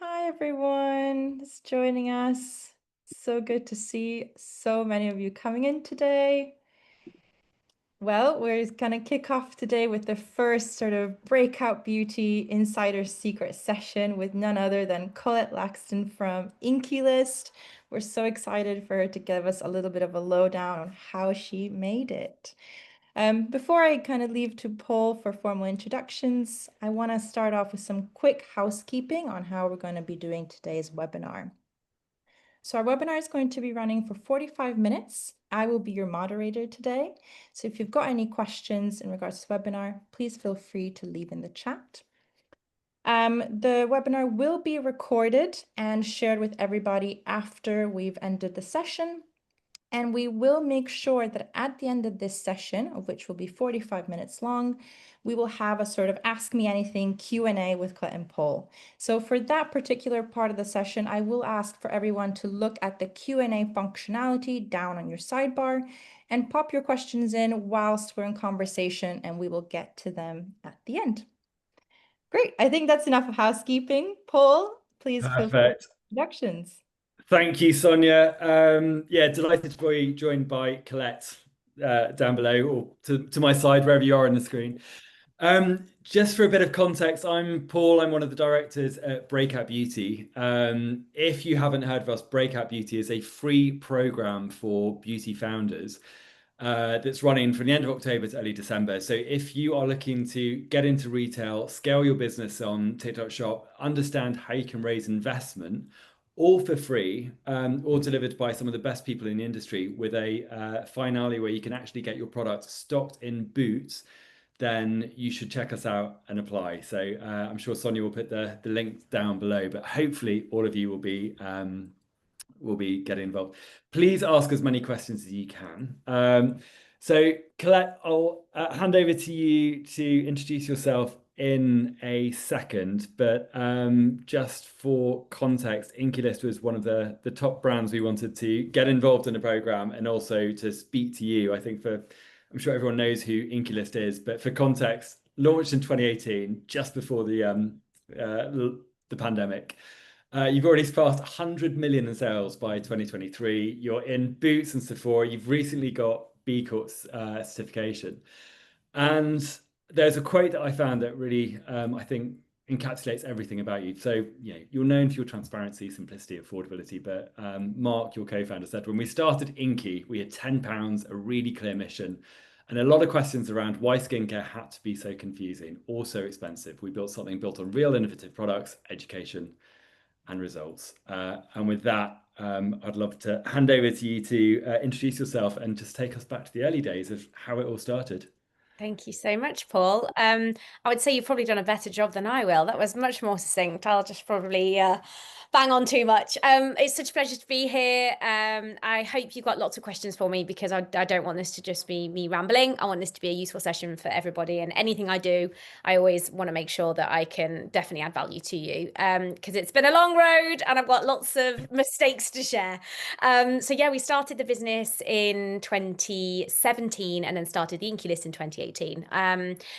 Hi, everyone that's joining us. So good to see so many of you coming in today. Well, we're going to kick off today with the first sort of Breakout Beauty Insider Secret session with none other than Colette Laxton from INKEY List. We're so excited for her to give us a little bit of a lowdown on how she made it. Before I kind of leave to Paul for formal introductions, I want to start off with some quick housekeeping on how we're going to be doing today's webinar. So our webinar is going to be running for 45 minutes. I will be your moderator today. So if you've got any questions in regards to the webinar, please feel free to leave in the chat. The webinar will be recorded and shared with everybody after we've ended the session. And we will make sure that at the end of this session, of which will be 45 minutes long, we will have a sort of Ask Me Anything Q&A with Colette and Paul. So for that particular part of the session, I will ask for everyone to look at the Q&A functionality down on your sidebar and pop your questions in whilst we're in conversation, and we will get to them at the end. Great. I think that's enough of housekeeping. Paul, please feel free Perfect. to introductions. Thank you, Sonia. Yeah, delighted to be joined by Colette down below or to my side, wherever you are on the screen. Just for a bit of context, I'm Paul. I'm one of the directors at Breakout Beauty. If you haven't heard of us, Breakout Beauty is a free program for beauty founders that's running from the end of October to early December. So if you are looking to get into retail, scale your business on TikTok Shop, understand how you can raise investment, all for free, or delivered by some of the best people in the industry with a finale where you can actually get your product stocked in Boots, then you should check us out and apply. So I'm sure Sonia will put the link down below, but hopefully all of you will be getting involved. Please ask as many questions as you can. So Colette, I'll hand over to you to introduce yourself in a second, but just for context, INKEY List was one of the top brands we wanted to get involved in the program and also to speak to you. I'm sure everyone knows who INKEY List is, but for context, launched in 2018, just before the pandemic. You've already surpassed 100 million in sales by 2023. You're in Boots and Sephora. You've recently got B Corp certification. And there's a quote that I found that really, I think, encapsulates everything about you. So, you're known for your transparency, simplicity, affordability. But Mark, your co-founder, said when we started INKEY, we had £10, a really clear mission, and a lot of questions around why skincare had to be so confusing or so expensive. We built something built on real innovative products, education, and results. And with that, I'd love to hand over to you to introduce yourself and just take us back to the early days of how it all started. Thank you so much, Paul. I would say you've probably done a better job than I will. That was much more succinct. I'll just probably bang on too much. It's such a pleasure to be here. I hope you've got lots of questions for me because I don't want this to just be me rambling. I want this to be a useful session for everybody. And anything I do, I always want to make sure that I can definitely add value to you because it's been a long road and I've got lots of mistakes to share. So yeah, we started the business in 2017 and then started the INKEY List in 2018.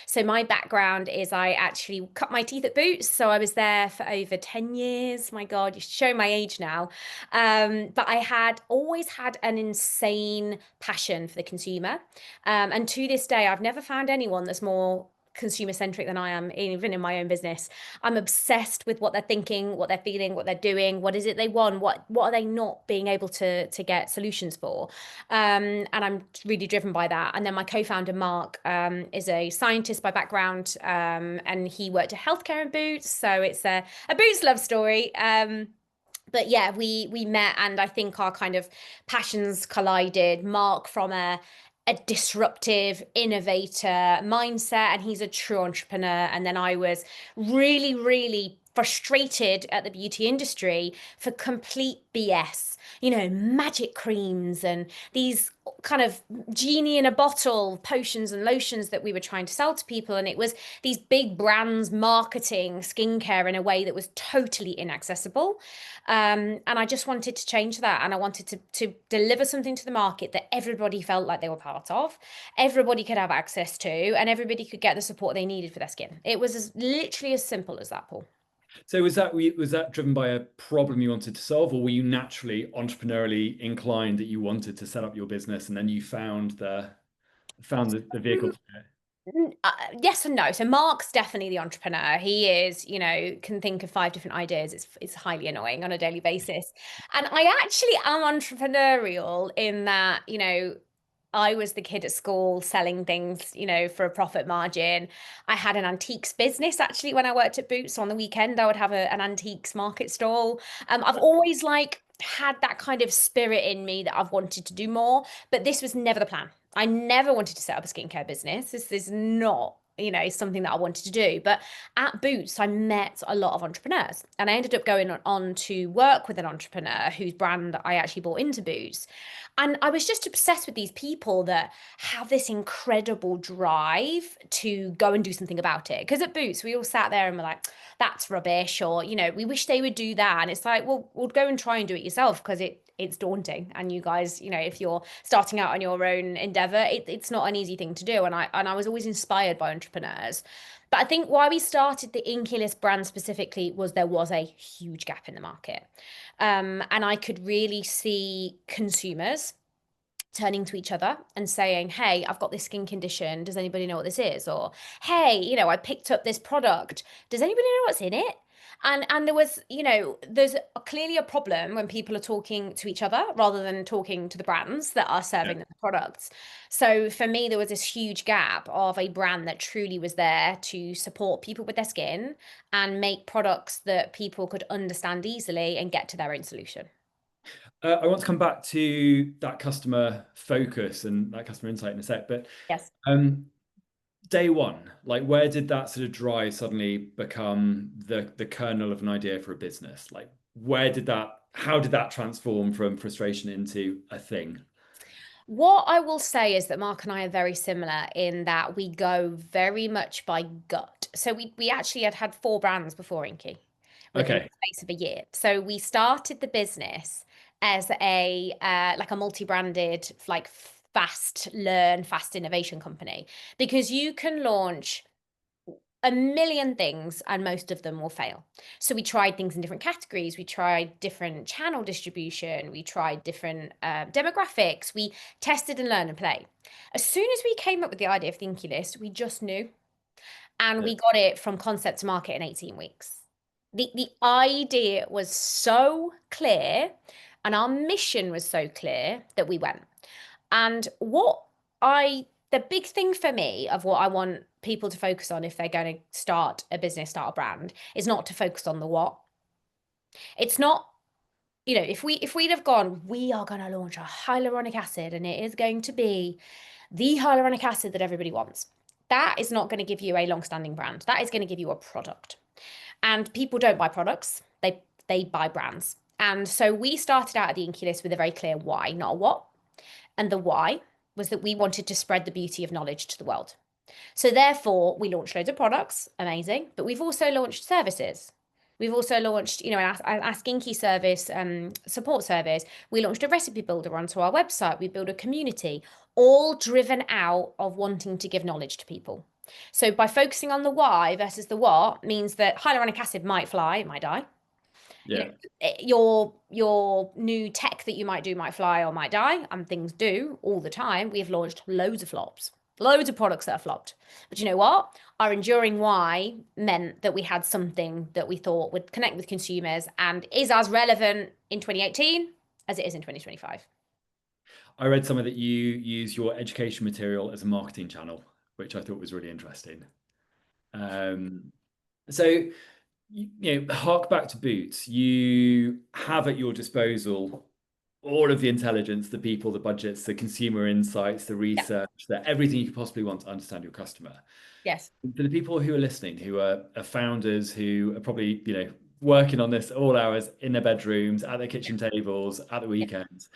So my background is I actually cut my teeth at Boots. So I was there for over 10 years. My God, you show my age now. But I had always had an insane passion for the consumer. And to this day, I've never found anyone that's more consumer centric than I am, even in my own business. I'm obsessed with what they're thinking, what they're feeling, what they're doing, what is it they want, what are they not being able to get solutions for. And I'm really driven by that. And then my co-founder Mark is a scientist by background, and he worked at healthcare in Boots, so it's a Boots love story. But yeah, we met and I think our kind of passions collided. Mark from a disruptive innovator mindset, and he's a true entrepreneur. And then I was really, really frustrated at the beauty industry for complete BS, magic creams and these kind of genie in a bottle potions and lotions that we were trying to sell to people. And it was these big brands marketing skincare in a way that was totally inaccessible. And I just wanted to change that. And I wanted to deliver something to the market that everybody felt like they were part of, everybody could have access to, and everybody could get the support they needed for their skin. It was literally as simple as that, Paul. So was that driven by a problem you wanted to solve, or were you naturally entrepreneurially inclined that you wanted to set up your business and then you found the vehicle for it? Yes and no. So Mark's definitely the entrepreneur. He is, can think of 5 different ideas. It's highly annoying on a daily basis. And I actually am entrepreneurial in that, I was the kid at school selling things, for a profit margin. I had an antiques business actually when I worked at Boots. So on the weekend, I would have an antiques market stall. I've always had that kind of spirit in me that I've wanted to do more, but this was never the plan. I never wanted to set up a skincare business. This is not, something that I wanted to do. But at Boots, I met a lot of entrepreneurs, and I ended up going on to work with an entrepreneur whose brand I actually bought into Boots. And I was just obsessed with these people that have this incredible drive to go and do something about it. Because at Boots, we all sat there and were like, that's rubbish, or, we wish they would do that. And it's like, well, we'll go and try and do it yourself, because it's daunting. And you guys, if you're starting out on your own endeavor, it's not an easy thing to do. And I was always inspired by entrepreneurs. But I think why we started the INKEY List brand specifically was there was a huge gap in the market. And I could really see consumers turning to each other and saying, hey, I've got this skin condition. Does anybody know what this is? Or, hey, I picked up this product. Does anybody know what's in it? And there was, there's clearly a problem when people are talking to each other rather than talking to the brands that are serving them the products. So for me, there was this huge gap of a brand that truly was there to support people with their skin and make products that people could understand easily and get to their own solution. I want to come back to that customer focus and that customer insight in a sec, but Yes. day one, like where did that sort of drive suddenly become the kernel of an idea for a business? Like how did that transform from frustration into a thing? What I will say is that Mark and I are very similar in that we go very much by gut. So we actually had 4 brands before INKEY within the Okay. space of a year. So we started the business as a like a multi-branded, like fast learn, fast innovation company, because you can launch a million things and most of them will fail. So we tried things in different categories. We tried different channel distribution. We tried different demographics. We tested and learned and play. As soon as we came up with the idea of the INKEY List, we just knew. And Yeah. we got it from concept to market in 18 weeks. The idea was so clear and our mission was so clear that we went. And the big thing for me of what I want people to focus on if they're going to start a business, start a brand, is not to focus on the what. It's not, if we'd have gone, we are going to launch a hyaluronic acid and it is going to be the hyaluronic acid that everybody wants. That is not going to give you a long-standing brand. That is going to give you a product. And people don't buy products, they buy brands. And so we started out at the INKEY List with a very clear why, not a what. And the why was that we wanted to spread the beauty of knowledge to the world. So therefore, we launched loads of products, amazing, but we've also launched services. We've also launched, an Ask INKEY service, support service. We launched a recipe builder onto our website. We built a community, all driven out of wanting to give knowledge to people. So by focusing on the why versus the what means that hyaluronic acid might fly, it might die. Yeah. Your new tech that you might do might fly or might die, and things do all the time. We have launched loads of flops, loads of products that have flopped. But you know what? Our enduring why meant that we had something that we thought would connect with consumers and is as relevant in 2018 as it is in 2025. I read somewhere that you use your education material as a marketing channel, which I thought was really interesting. So hark back to Boots. You have at your disposal all of the intelligence, the people, the budgets, the consumer insights, the research, everything you could possibly want to understand your customer. Yes. For the people who are listening, who are founders, who are probably, working on this all hours in their bedrooms, at their kitchen tables, at the weekends,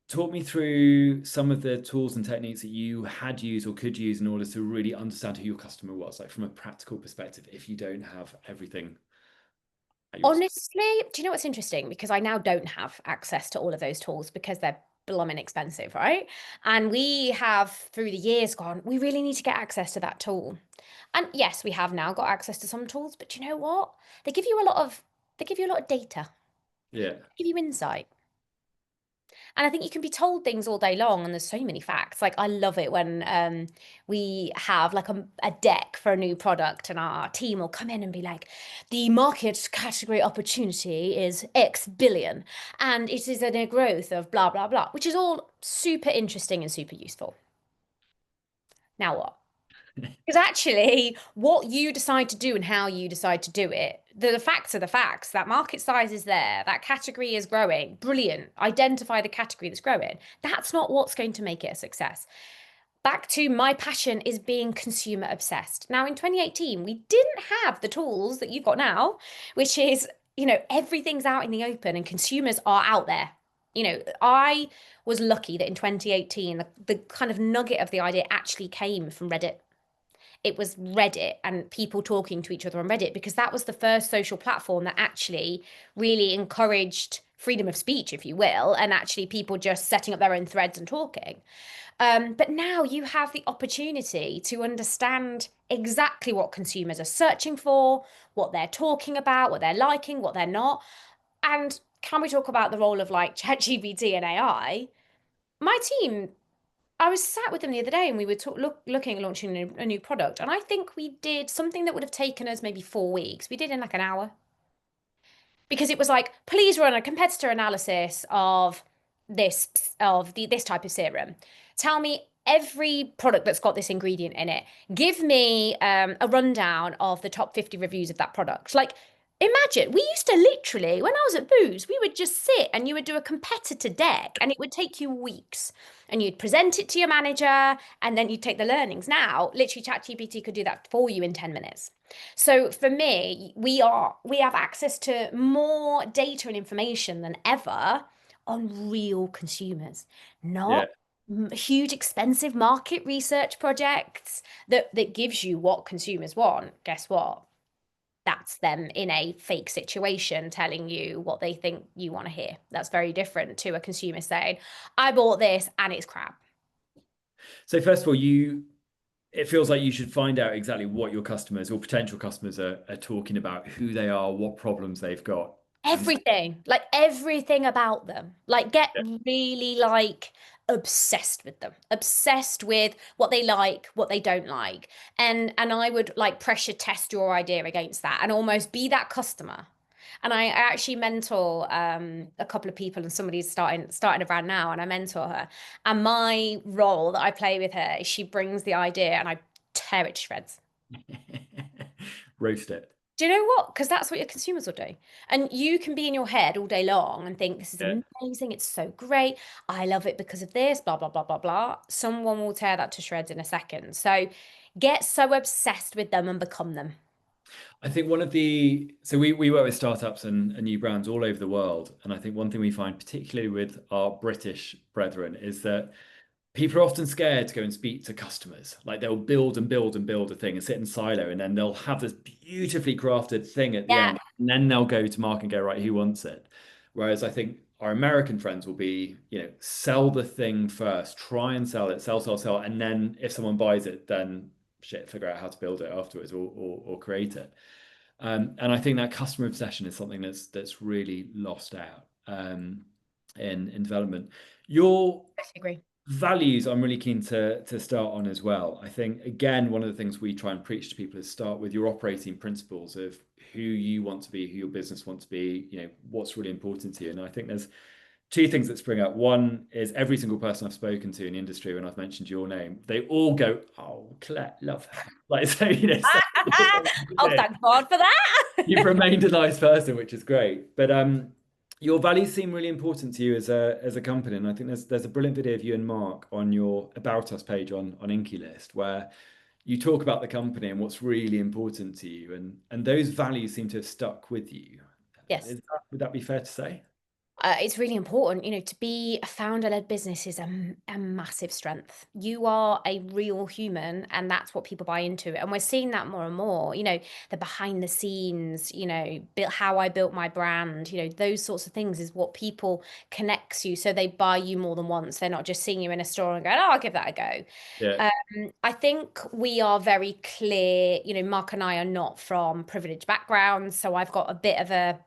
talk me through some of the tools and techniques that you had used or could use in order to really understand who your customer was, like from a practical perspective, if you don't have everything at your Honestly, do you know what's interesting? Because I now don't have access to all of those tools because they're blooming expensive, right? And we have through the years gone, we really need to get access to that tool. And yes, we have now got access to some tools, but you know what? They give you a lot of data, Yeah. give you insight. And I think you can be told things all day long, and there's so many facts. Like I love it when we have like a deck for a new product, and our team will come in and be like, the market category opportunity is X billion, and it is in a growth of blah blah blah, which is all super interesting and super useful. Now what? Because actually, what you decide to do and how you decide to do it, the facts are the facts. That market size is there. That category is growing. Brilliant. Identify the category that's growing. That's not what's going to make it a success. Back to my passion is being consumer obsessed. Now, in 2018, we didn't have the tools that you've got now, which is, everything's out in the open and consumers are out there. I was lucky that in 2018, the kind of nugget of the idea actually came from Reddit. It was Reddit and people talking to each other on Reddit, because that was the first social platform that actually really encouraged freedom of speech, if you will, and actually people just setting up their own threads and talking. But now you have the opportunity to understand exactly what consumers are searching for, what they're talking about, what they're liking, what they're not. And can we talk about the role of like ChatGPT and AI? My team, I was sat with them the other day and we were looking at launching a new product. And I think we did something that would have taken us maybe 4 weeks. We did in like an hour. Because it was like, please run a competitor analysis of this type of serum. Tell me every product that's got this ingredient in it. Give me a rundown of the top 50 reviews of that product. Like, imagine, we used to literally, when I was at Booz, we would just sit and you would do a competitor deck and it would take you weeks. And you'd present it to your manager and then you'd take the learnings. Now, literally, ChatGPT could do that for you in 10 minutes. So for me, we have access to more data and information than ever on real consumers, not huge expensive market research projects that gives you what consumers want. Guess what? That's them in a fake situation telling you what they think you want to hear. That's very different to a consumer saying, I bought this and it's crap. So first of all, it feels like you should find out exactly what your customers or potential customers are talking about, who they are, what problems they've got. Everything, like everything about them. Like get really like obsessed with them, obsessed with what they like, what they don't like. And I would like pressure test your idea against that and almost be that customer. And I actually mentor a couple of people, and somebody's starting around now, and I mentor her. And my role that I play with her is she brings the idea and I tear it to shreds. Roast it. Do you know what? Because that's what your consumers will do. And you can be in your head all day long and think, this is amazing. It's so great. I love it because of this, blah, blah, blah, blah, blah. Someone will tear that to shreds in a second. So get so obsessed with them and become them. I think so we work with startups and new brands all over the world. And I think one thing we find, particularly with our British brethren, is that people are often scared to go and speak to customers. Like they'll build and build and build a thing and sit in silo, and then they'll have this beautifully crafted thing at the end, and then they'll go to market and go, right, who wants it? Whereas I think our American friends will be, sell the thing first, try and sell it, sell, and then if someone buys it, then shit, figure out how to build it afterwards or create it. And I think that customer obsession is something that's really lost out in development. I agree. Values I'm really keen to start on as well. I think, again, one of the things we try and preach to people is start with your operating principles of who you want to be, who your business wants to be, what's really important to you. And I think there's two things that spring up. One is every single person I've spoken to in the industry, when I've mentioned your name, they all go, oh, Colette, love her. Like, so, Oh, thank God for that. You've remained a nice person, which is great. But your values seem really important to you as a company, and I think there's a brilliant video of you and Mark on your About Us page on INKEY List where you talk about the company and what's really important to you, and those values seem to have stuck with you. Yes. Would that be fair to say? It's really important, to be a founder-led business is a massive strength. You are a real human, and that's what people buy into. And we're seeing that more and more, the behind the scenes, how I built my brand, those sorts of things is what people connects you. So they buy you more than once. They're not just seeing you in a store and going, oh, I'll give that a go. Yeah. I think we are very clear, Mark and I are not from privileged backgrounds. So I've got a bit of a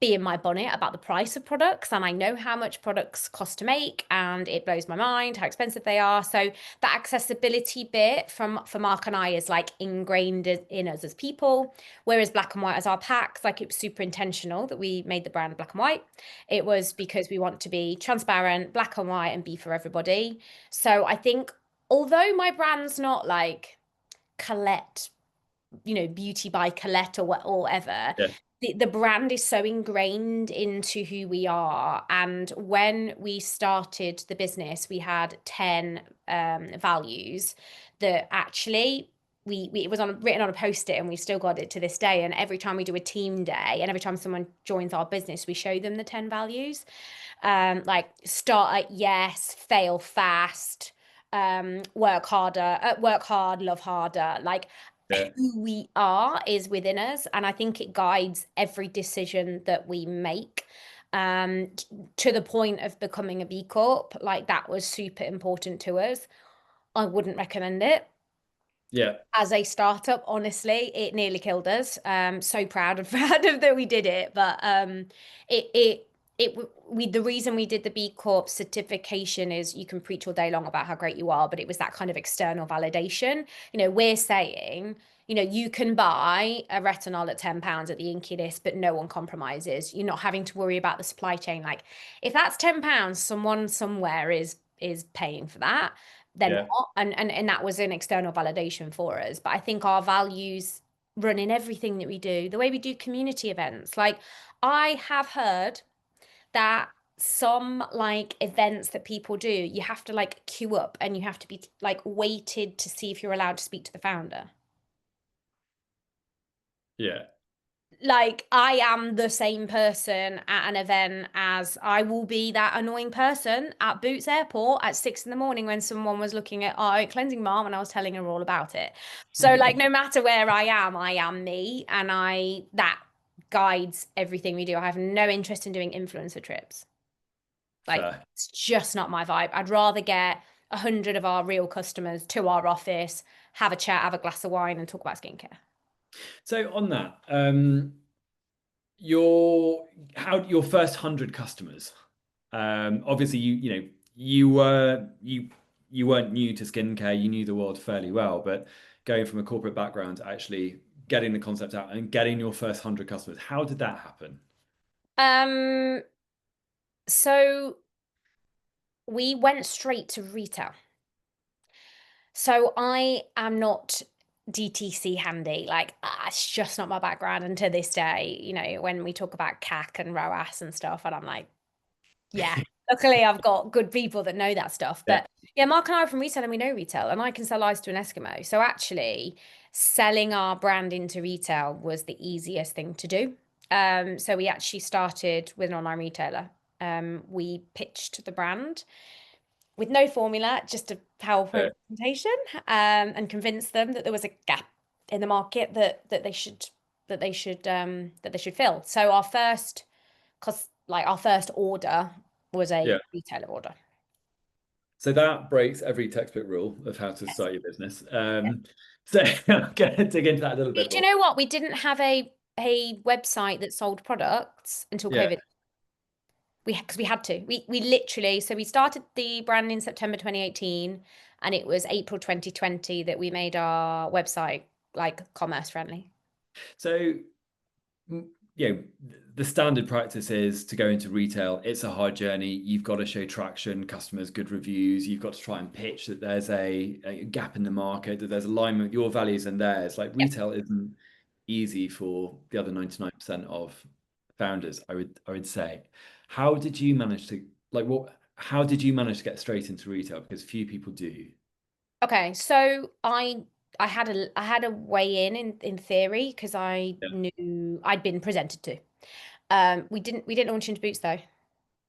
be in my bonnet about the price of products, and I know how much products cost to make, and it blows my mind how expensive they are. So that accessibility bit for Mark and I is like ingrained in us as people, whereas black and white as our packs, like it was super intentional that we made the brand black and white. It was because we want to be transparent, black and white, and be for everybody. So I think although my brand's not like Colette, beauty by Colette or whatever, Yeah. the brand is so ingrained into who we are. And when we started the business, we had 10 values that actually we it was written on a post-it, and we still got it to this day. And every time we do a team day and every time someone joins our business, we show them the 10 values. Like start at yes, fail fast, work harder, work hard, love harder. Like Yeah. who we are is within us, and I think it guides every decision that we make, to the point of becoming a B Corp. Like that was super important to us. I wouldn't recommend it Yeah. as a startup. Honestly, it nearly killed us. So proud of that we did it, but it it the reason we did the B Corp certification is you can preach all day long about how great you are, but it was that kind of external validation. We're saying, you can buy a retinol at £10 at the INKEY List, but no one compromises. You're not having to worry about the supply chain. Like if that's £10, someone somewhere is paying for that. They're Yeah. not, and that was an external validation for us. But I think our values run in everything that we do. The way we do community events, like I have heard that some like events that people do, you have to like queue up and you have to be like waited to see if you're allowed to speak to the founder. Yeah. Like I am the same person at an event as I will be that annoying person at Boots Airport at 6 a.m. when someone was looking at our cleansing balm and I was telling her all about it. So like no matter where I am me, and that guides everything we do. I have no interest in doing influencer trips. Like Fair. it's just not my vibe. I'd rather get 100 of our real customers to our office, have a chat, have a glass of wine, and talk about skincare. So on that, your first 100 customers. Obviously, you weren't new to skincare. You knew the world fairly well, but going from a corporate background to actually getting the concept out and getting your first 100 customers, how did that happen? So we went straight to retail. So I am not DTC handy. Like it's just not my background. And to this day, when we talk about CAC and ROAS and stuff, and I'm like, yeah, luckily I've got good people that know that stuff. Yeah. But yeah, Mark and I are from retail and we know retail, and I can sell ice to an Eskimo. So actually selling our brand into retail was the easiest thing to do. So we actually started with an online retailer. We pitched the brand with no formula, just a PowerPoint presentation, and convinced them that there was a gap in the market that they should fill. So our first order was a retailer order. So that breaks every textbook rule of how to start your business. So I'm going to dig into that a little bit Do you more. know what? We didn't have a website that sold products until Yeah. COVID. Because we had to. We literally, so we started the brand in September 2018, and it was April 2020 that we made our website like commerce friendly. So, the standard practice is to go into retail. It's a hard journey. You've got to show traction, customers, good reviews. You've got to try and pitch that there's a gap in the market, that there's alignment with your values and theirs. Like retail isn't easy for the other 99% of founders, I would say. How did you manage to how did you manage to get straight into retail? Because few people do. Okay, so I had a way in theory because I Yeah. knew I'd been presented to. We didn't launch into Boots though.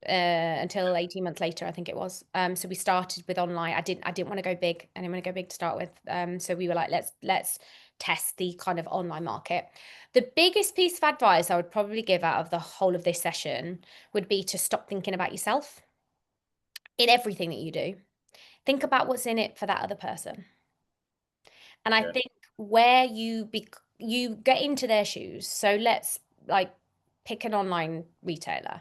until 18 months later, I think it was. So we started with online. I didn't want to go big. I didn't want to go big to start with. So we were like, let's test the kind of online market. The biggest piece of advice I would probably give out of the whole of this session would be to stop thinking about yourself in everything that you do. Think about what's in it for that other person. And I think where you get into their shoes. So let's like pick an online retailer.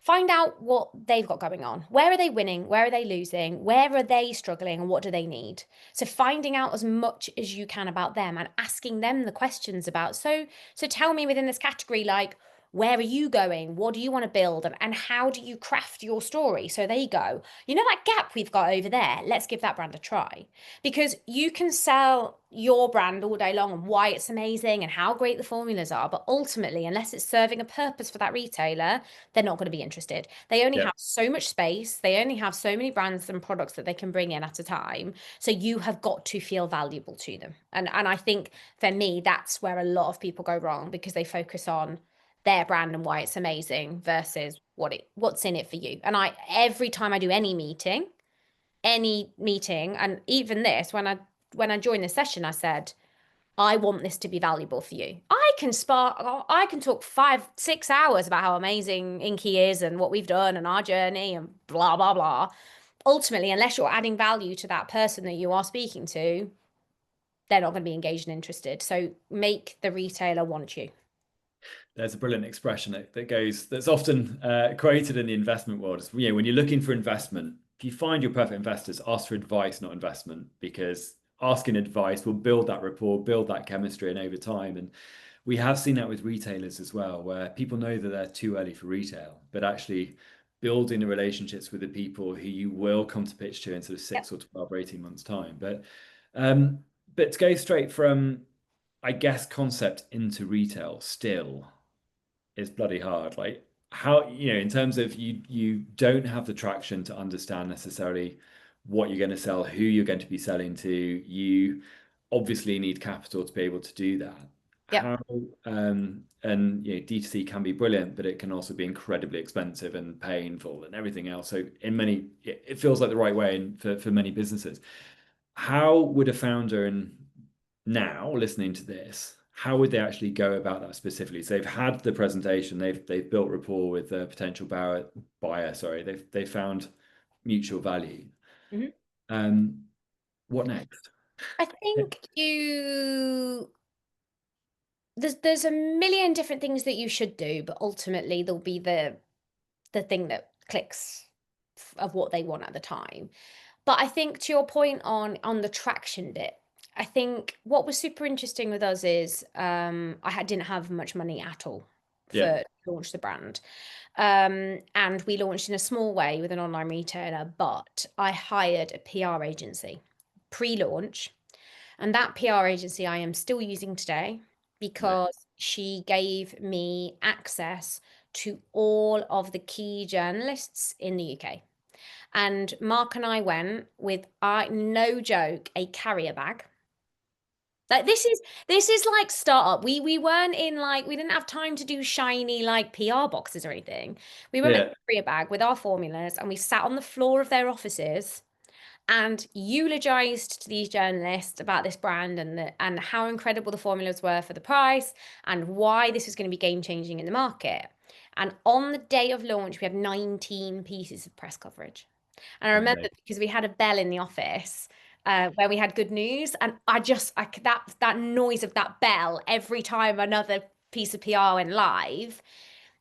Find out what they've got going on. Where are they winning? Where are they losing? Where are they struggling? And what do they need? So finding out as much as you can about them and asking them the questions about, so tell me within this category, like, where are you going? What do you want to build? And how do you craft your story? So there you go. You know that gap we've got over there? Let's give that brand a try. Because you can sell your brand all day long and why it's amazing and how great the formulas are. But ultimately, unless it's serving a purpose for that retailer, they're not going to be interested. They only have so much space. They only have so many brands and products that they can bring in at a time. So you have got to feel valuable to them. And I think for me, that's where a lot of people go wrong, because they focus on their brand and why it's amazing versus what's in it for you. And every time I do any meeting, and even this, when I joined the session, I said, I want this to be valuable for you. I can talk 5-6 hours about how amazing INKEY is and what we've done and our journey and blah, blah, blah. Ultimately, unless you're adding value to that person that you are speaking to, they're not going to be engaged and interested. So make the retailer want you. There's a brilliant expression that's often quoted in the investment world. It's, when you're looking for investment, if you find your perfect investors, ask for advice, not investment, because asking advice will build that rapport, build that chemistry, and over time. And we have seen that with retailers as well, where people know that they're too early for retail, but actually building the relationships with the people who you will come to pitch to in sort of 6 or 12 or 18 months' time. But to go straight from, I guess, concept into retail still is bloody hard. Like, how, in terms of you don't have the traction to understand necessarily what you're going to sell, who you're going to be selling to. You obviously need capital to be able to do that. Yep. How and D2C can be brilliant, but it can also be incredibly expensive and painful and everything else. So it feels like the right way for many businesses. How would a founder, and now listening to this, how would they actually go about that specifically? So they've had the presentation, they've built rapport with the potential buyer. Sorry, they've found mutual value. What next? I think there's a million different things that you should do, but ultimately there'll be the thing that clicks of what they want at the time. But I think to your point on the traction bit, I think what was super interesting with us is didn't have much money at all to launch the brand. And we launched in a small way with an online retailer, but I hired a PR agency pre-launch. And that PR agency I am still using today, because she gave me access to all of the key journalists in the UK. And Mark and I went with, no joke, a carrier bag. Like this is like startup. We weren't in we didn't have time to do shiny like PR boxes or anything. We went with a carrier bag with our formulas, and we sat on the floor of their offices and eulogized to these journalists about this brand and how incredible the formulas were for the price and why this was going to be game changing in the market. And on the day of launch, we had 19 pieces of press coverage. And I remember because we had a bell in the office where we had good news, and that noise of that bell every time another piece of PR went live,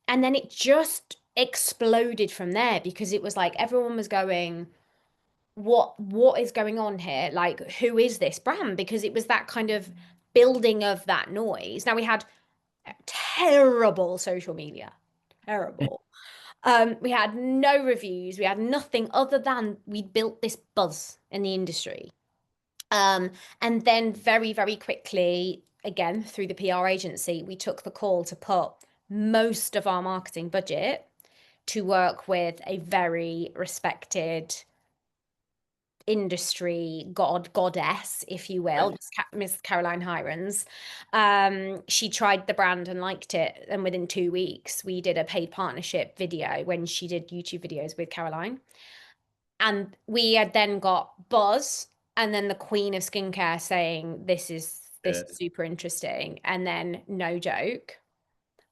and then it just exploded from there, because it was like everyone was going, what is going on here? Like, who is this brand? Because it was that kind of building of that noise. Now we had terrible social media, terrible. We had no reviews. We had nothing other than we built this buzz in the industry. And then very, very quickly, again, through the PR agency, we took the call to put most of our marketing budget to work with a very respected industry goddess, if you will, Miss Caroline Hirons. She tried the brand and liked it, and within 2 weeks we did a paid partnership video when she did YouTube videos with Caroline, and we had then got buzz, and then the queen of skincare saying this is super interesting, and then no joke,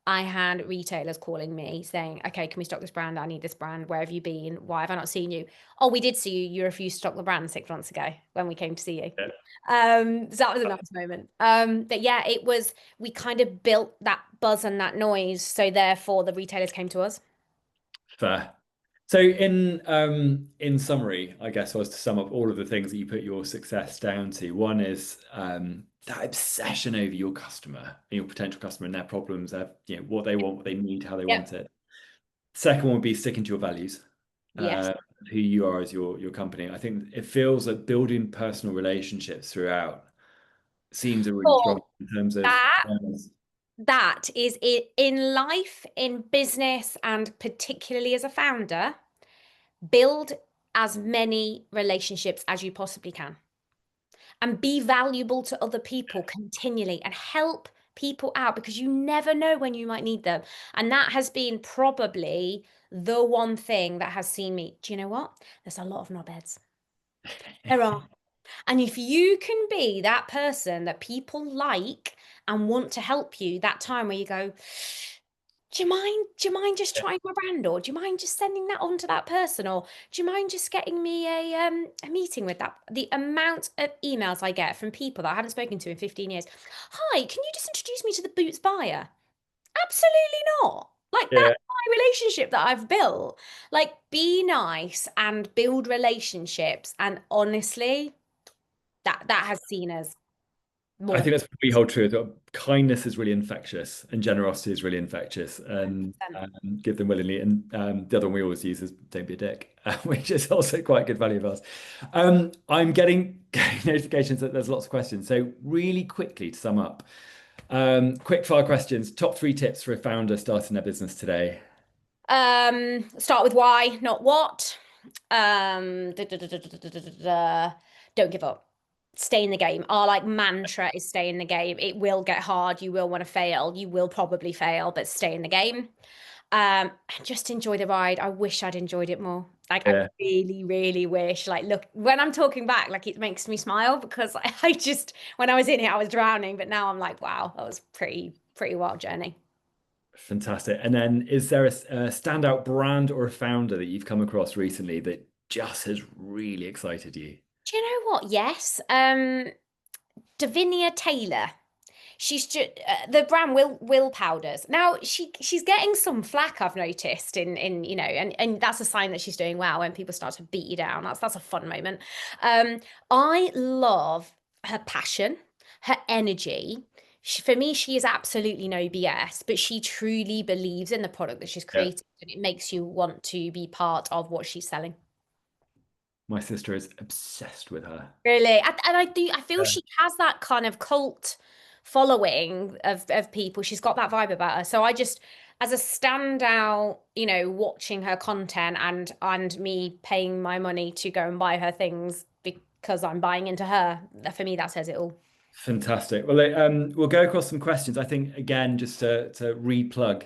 I had retailers calling me saying, okay, can we stock this brand? I need this brand. Where have you been? Why have I not seen you? Oh, we did see you. You refused to stock the brand 6 months ago when we came to see you. So that was a nice moment. But yeah, it was, we kind of built that buzz and that noise. So therefore the retailers came to us. Fair. So in summary, I guess was to sum up all of the things that you put your success down to. One is that obsession over your customer, your potential customer and their problems, what they want, what they need, how they want it. Second one would be sticking to your values, who you are as your company. I think it feels like building personal relationships throughout seems a really strong in terms of that is it in life, in business, and particularly as a founder. Build as many relationships as you possibly can and be valuable to other people continually and help people out, because you never know when you might need them. And that has been probably the one thing that has seen me. Do you know what? There's a lot of knobheads. There are. And if you can be that person that people like and want to help you, that time where you go, do you mind just trying my brand, or do you mind just sending that on to that person, or do you mind just getting me a meeting with that? The amount of emails I get from people that I haven't spoken to in 15 years. Hi, can you just introduce me to the Boots buyer? Absolutely not. Like, that's my relationship that I've built. Like, be nice and build relationships. And honestly, that has seen us more. I think that's what we hold true. That kindness is really infectious and generosity is really infectious, and give them willingly. And the other one we always use is don't be a dick, which is also quite a good value of ours. I'm getting notifications that there's lots of questions. So really quickly to sum up, quick fire questions. Top 3 tips for a founder starting their business today. Start with why, not what. Don't give up. Stay in the game. Our like mantra is stay in the game. It will get hard. You will want to fail. You will probably fail, but stay in the game. And just enjoy the ride. I wish I'd enjoyed it more. Like, I really, really wish. Like, look, when I'm talking back, like, it makes me smile, because I just, when I was in it, I was drowning. But now I'm like, wow, that was pretty wild journey. Fantastic. And then is there a standout brand or a founder that you've come across recently that just has really excited you? Do you know what? Yes. Davinia Taylor. She's just the brand Will Powders. Now she's getting some flack, I've noticed, in you know, and that's a sign that she's doing well when people start to beat you down. That's a fun moment. I love her passion, her energy. For me, she is absolutely no BS, but she truly believes in the product that she's created, and it makes you want to be part of what she's selling. My sister is obsessed with her. Really? And I feel she has that kind of cult following of people. She's got that vibe about her. So I just, as a standout, you know, watching her content and me paying my money to go and buy her things because I'm buying into her, for me, that says it all. Fantastic. Well, we'll go across some questions. I think, again, just to re-plug,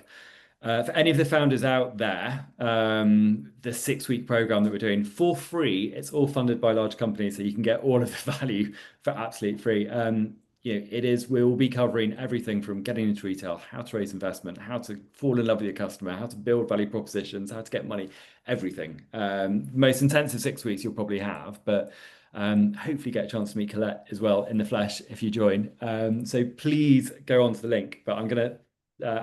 for any of the founders out there, the 6-week program that we're doing for free, it's all funded by large companies, so you can get all of the value for absolutely free. We'll be covering everything from getting into retail, how to raise investment, how to fall in love with your customer, how to build value propositions, how to get money, everything. Most intensive 6 weeks you'll probably have, but hopefully get a chance to meet Colette as well in the flesh if you join. So please go on to the link, but I'm going to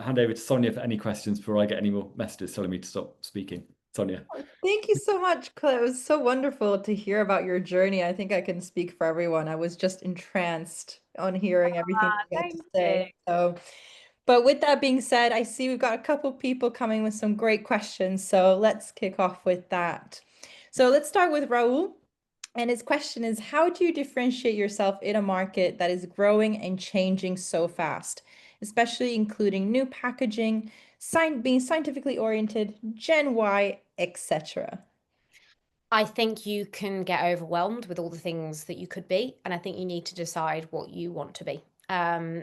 hand over to Sonia for any questions before I get any more messages telling me to stop speaking. Sonia. Thank you so much, Colette. It was so wonderful to hear about your journey. I think I can speak for everyone. I was just entranced on hearing everything you had to say. But with that being said, I see we've got a couple people coming with some great questions. So let's kick off with that. So let's start with Raul. And his question is, how do you differentiate yourself in a market that is growing and changing so fast, especially including new packaging, being scientifically oriented, Gen Y, etc.? I think you can get overwhelmed with all the things that you could be, and I think you need to decide what you want to be.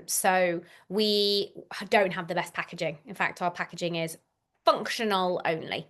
So we don't have the best packaging. In fact, our packaging is functional only.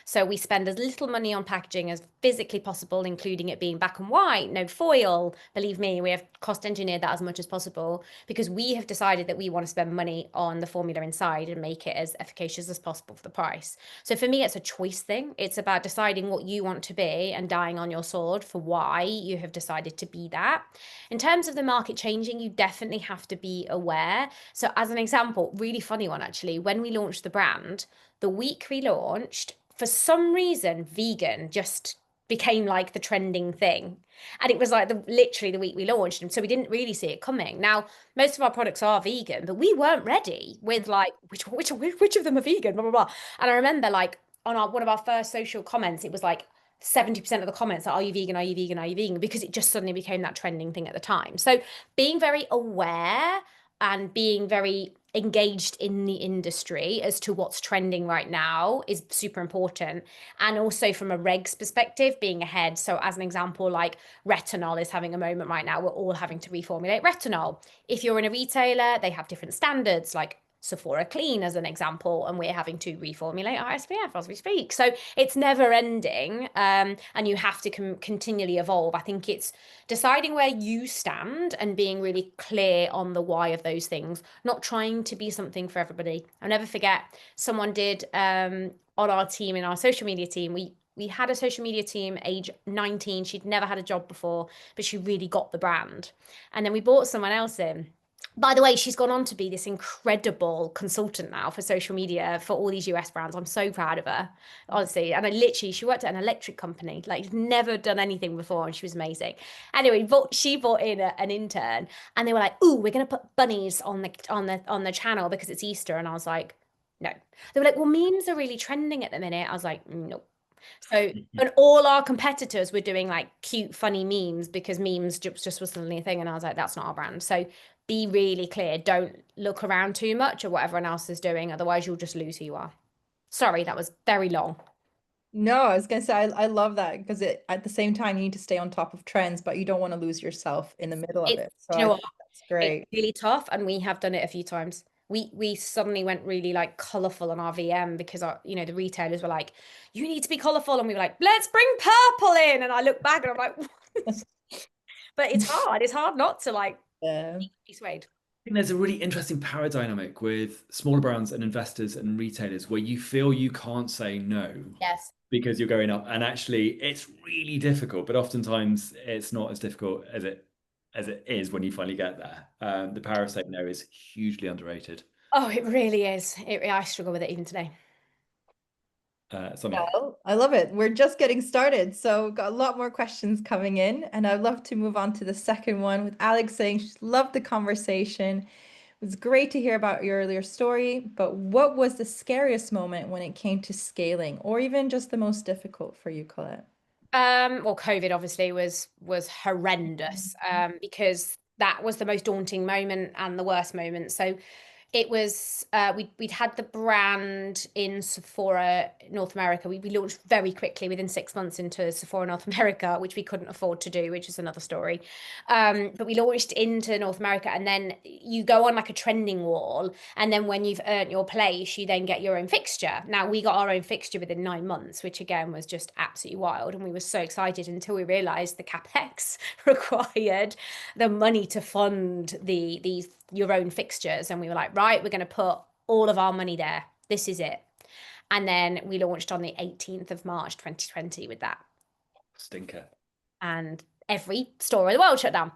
So we spend as little money on packaging as physically possible, including it being black and white, no foil. Believe me, we have cost engineered that as much as possible because we have decided that we want to spend money on the formula inside and make it as efficacious as possible for the price. So for me, it's a choice thing. It's about deciding what you want to be and dying on your sword for why you have decided to be that. In terms of the market changing, you definitely have to be aware. So as an example, really funny one actually, when we launched the brand, the week we launched, for some reason, vegan just became like the trending thing. And it was like literally the week we launched. And so we didn't really see it coming. Now, most of our products are vegan, but we weren't ready with like, which of them are vegan, blah, blah, blah. And I remember like on one of our first social comments, it was like 70% of the comments are you vegan, are you vegan, are you vegan? Because it just suddenly became that trending thing at the time. So being very aware and being very engaged in the industry as to what's trending right now is super important. And also from a regs perspective, being ahead. So as an example, like retinol is having a moment right now. We're all having to reformulate retinol. If you're in a retailer, they have different standards, like Sephora Clean as an example, and we're having to reformulate our SPF as we speak. So it's never ending, and you have to continually evolve. I think it's deciding where you stand and being really clear on the why of those things, not trying to be something for everybody. I'll never forget, someone did on our team, in our social media team, we had a social media team age 19. She'd never had a job before, but she really got the brand. And then we brought someone else in. By the way, she's gone on to be this incredible consultant now for social media for all these US brands. I'm so proud of her, honestly. And she worked at an electric company, like never done anything before, and she was amazing. Anyway, she brought in an intern, and they were like, "Ooh, we're gonna put bunnies on the channel because it's Easter." And I was like, "No." They were like, "Well, memes are really trending at the minute." I was like, "No." So, and all our competitors were doing like cute, funny memes because memes just was suddenly a thing. And I was like, that's not our brand. So be really clear. Don't look around too much at what everyone else is doing. Otherwise, you'll just lose who you are. Sorry, that was very long. No, I was gonna say I love that because at the same time you need to stay on top of trends, but you don't want to lose yourself in the middle of it. So Do you I know think what? that's It's great. really tough, and we have done it a few times. We suddenly went really like colorful on our VM because the retailers were like, you need to be colorful, and we were like, let's bring purple in. And I look back and I'm like, but it's hard. It's hard not to like Yeah. be swayed. Think there's a really interesting power dynamic with smaller brands and investors and retailers where you feel you can't say no Yes. because you're going up, and actually it's really difficult, but oftentimes it's not as difficult as it is when you finally get there. The power of saying no is hugely underrated. Oh, it really is. I struggle with it even today. Sonia. Well, I love it. We're just getting started, so we've got a lot more questions coming in, and I'd love to move on to the second one with Alex saying she loved the conversation. It was great to hear about your earlier story, but what was the scariest moment when it came to scaling, or even just the most difficult for you, Colette? Well, COVID obviously was horrendous, because that was the most daunting moment and the worst moment. So it was we'd had the brand in Sephora North America. We launched very quickly within 6 months into Sephora North America, which we couldn't afford to do, which is another story. But we launched into North America, and then you go on like a trending wall, and then when you've earned your place, you then get your own fixture. Now we got our own fixture within 9 months, which again was just absolutely wild, and we were so excited until we realised the capex required, the money to fund these your own fixtures, and we were like, right, we're going to put all of our money there. This is it. And then we launched on the 18th of March 2020 with that. Stinker. And every store in the world shut down.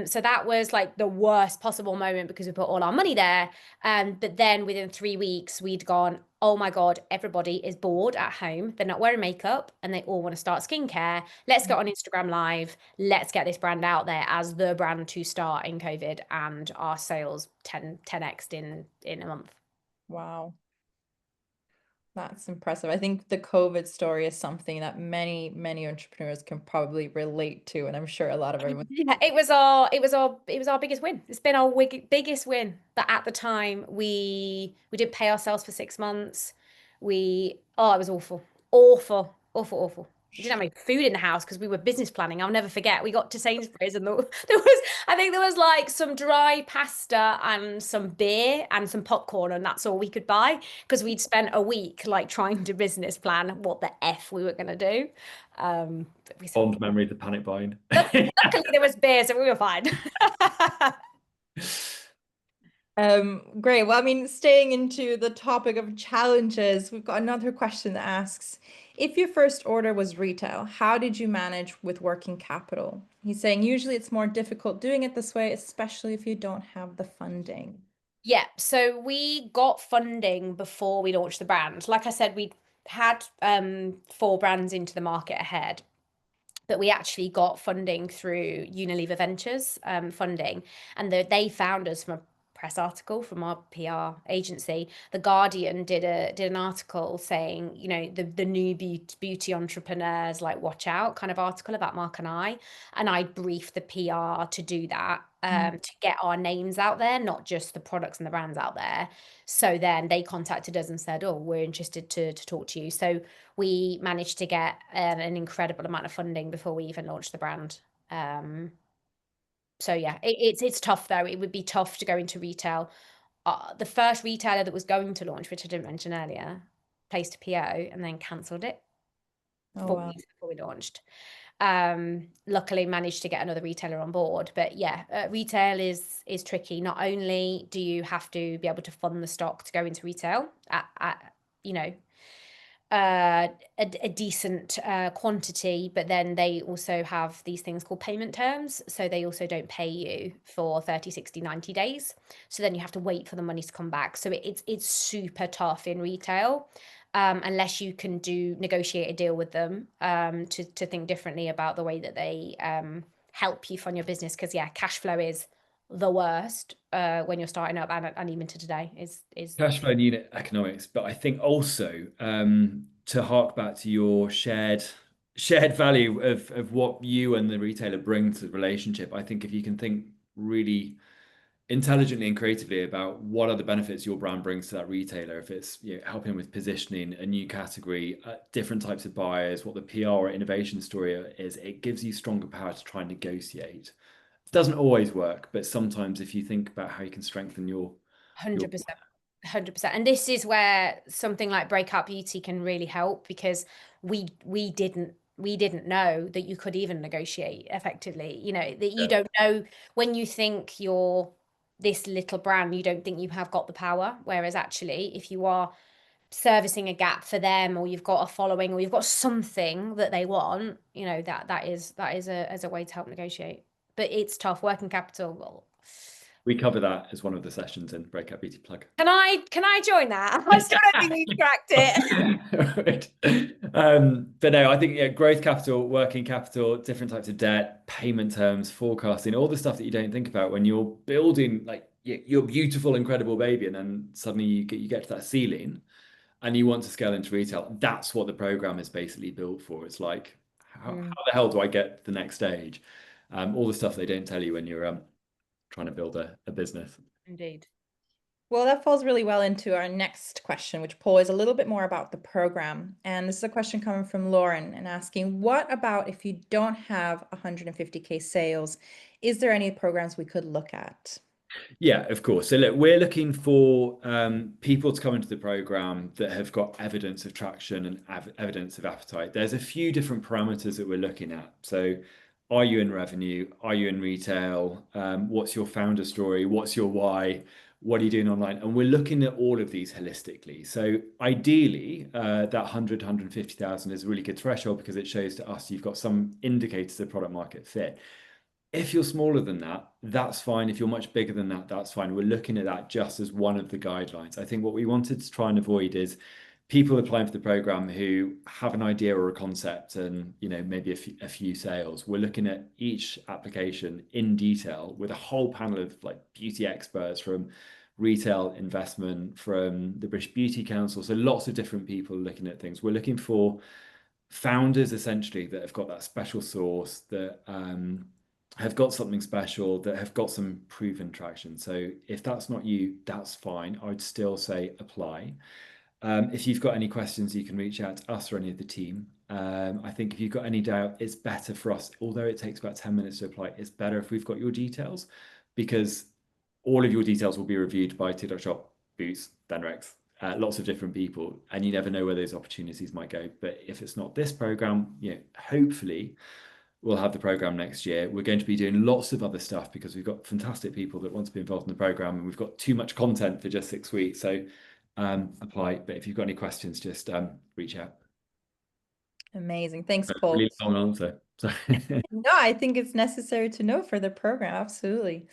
So that was like the worst possible moment because we put all our money there. But then within 3 weeks, we'd gone, oh my God, everybody is bored at home. They're not wearing makeup and they all want to start skincare. Let's get on Instagram Live. Let's get this brand out there as the brand to start in COVID. And our sales 10x'd in a month. Wow. That's impressive. I think the COVID story is something that many entrepreneurs can probably relate to, and I'm sure a lot of everyone. Yeah, it was our biggest win. It's been our biggest win. But at the time, we didn't pay ourselves for 6 months. It was awful, awful, awful, awful. We didn't have any food in the house because we were business planning. I'll never forget. We got to Sainsbury's and I think there was like some dry pasta and some beer and some popcorn, and that's all we could buy because we'd spent a week like trying to business plan what the F we were going to do. But we Fond memories of panic buying. luckily there was beer, so we were fine. Great. Well, I mean, staying into the topic of challenges, we've got another question that asks, if your first order was retail, how did you manage with working capital? He's saying usually it's more difficult doing it this way, especially if you don't have the funding. Yeah, so we got funding before we launched the brand. Like I said, we had 4 brands into the market ahead, but we actually got funding through Unilever Ventures funding, and they found us from a press article from our PR agency. The Guardian did an article saying, you know, the new beauty entrepreneurs, like watch out, kind of article about Mark and I briefed the PR to do that. To get our names out there, not just the products and the brands out there. So then they contacted us and said, oh, we're interested to talk to you. So we managed to get an incredible amount of funding before we even launched the brand. So yeah, it's tough though. It would be tough to go into retail. The first retailer that was going to launch, which I didn't mention earlier, placed a PO and then cancelled it Oh, 4 weeks before we launched. Luckily managed to get another retailer on board, but yeah, retail is tricky. Not only do you have to be able to fund the stock to go into retail at you know a decent quantity, but then they also have these things called payment terms. So they also don't pay you for 30, 60, 90 days. So then you have to wait for the money to come back. So it's super tough in retail. Unless you can negotiate a deal with them to think differently about the way that they help you fund your business. Because yeah, cash flow is the worst when you're starting up, and even to today is Cash flow and unit economics, but I think also to hark back to your shared value of what you and the retailer bring to the relationship. I think if you can think really intelligently and creatively about what are the benefits your brand brings to that retailer, if it's, you know, helping with positioning a new category, different types of buyers, what the PR or innovation story is, it gives you stronger power to try and negotiate. It doesn't always work, but sometimes if you think about how you can strengthen your 100%. 100%. And this is where something like Breakout Beauty can really help, because we didn't know that you could even negotiate effectively. You know, that you don't know when you think you're this little brand, you don't think you have got the power. Whereas actually, if you are servicing a gap for them, or you've got a following, or you've got something that they want, you know, that is as a way to help negotiate. But it's tough. Working capital, well, we cover that as one of the sessions in Breakout Beauty Plug. Can I join that? I still don't think we've cracked it. But no, I think, yeah, growth capital, working capital, different types of debt, payment terms, forecasting, all the stuff that you don't think about when you're building like your beautiful, incredible baby, and then suddenly you get to that ceiling and you want to scale into retail. That's what the program is basically built for. It's like, how the hell do I get to the next stage? All the stuff they don't tell you when you're trying to build a business. Indeed. well, that falls really well into our next question, which, Paul, is a little bit more about the program. And this is a question coming from Lauren and asking, what about if you don't have 150K sales? Is there any programs we could look at? Yeah, of course. So look, we're looking for people to come into the program that have got evidence of traction and evidence of appetite. There's a few different parameters that we're looking at. So are you in revenue? Are you in retail? What's your founder story? What's your why? What are you doing online? And we're looking at all of these holistically. So ideally, that 100, 150,000 is a really good threshold because it shows to us you've got some indicators of product market fit. If you're smaller than that, that's fine. If you're much bigger than that, that's fine. We're looking at that just as one of the guidelines. I think what we wanted to try and avoid is people applying for the program who have an idea or a concept and, you know, maybe a few sales. We're looking at each application in detail with a whole panel of like beauty experts from retail, investment, from the British Beauty Council. So lots of different people looking at things. We're looking for founders essentially that have got that special sauce, that have got something special, that have got some proven traction. So if that's not you, that's fine. I would still say apply. If you've got any questions, you can reach out to us or any of the team. I think if you've got any doubt, it's better for us, although it takes about 10 minutes to apply, it's better if we've got your details, because all of your details will be reviewed by TikTok Shop, Boots, Denrex, lots of different people, and you never know where those opportunities might go. But if it's not this program, hopefully we'll have the program next year. We're going to be doing lots of other stuff because we've got fantastic people that want to be involved in the program, and we've got too much content for just 6 weeks. So apply. But if you've got any questions, just reach out. Amazing. Thanks, Paul. Really long answer. No, I think it's necessary to know for the program. Absolutely.